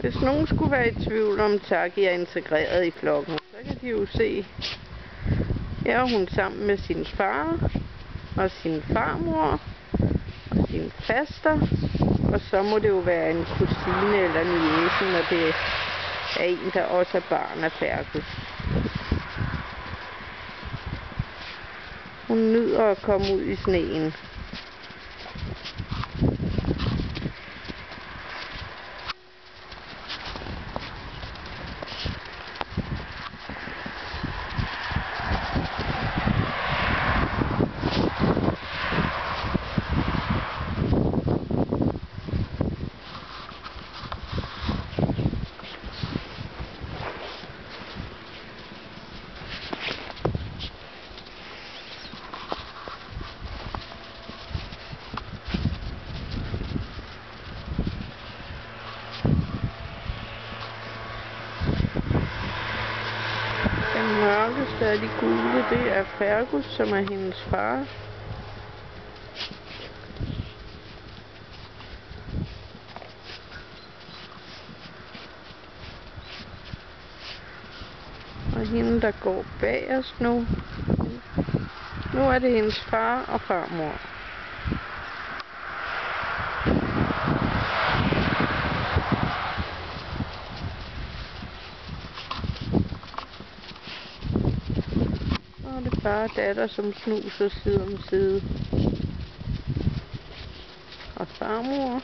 Hvis nogen skulle være i tvivl om Taki er integreret i flokken, så kan de jo se, her er hun sammen med sin far og sin farmor og sin faster, og så må det jo være en kusine eller niece, når det er en, der også er barn af Fergus. Hun nyder at komme ud i sneen. Den mørkeste af de gule, det er Fergus, som er hendes far. Og hende, der går bag os nu, nu er det hendes far og farmor. Og det er bare datter, som snuser side om side. Og farmor.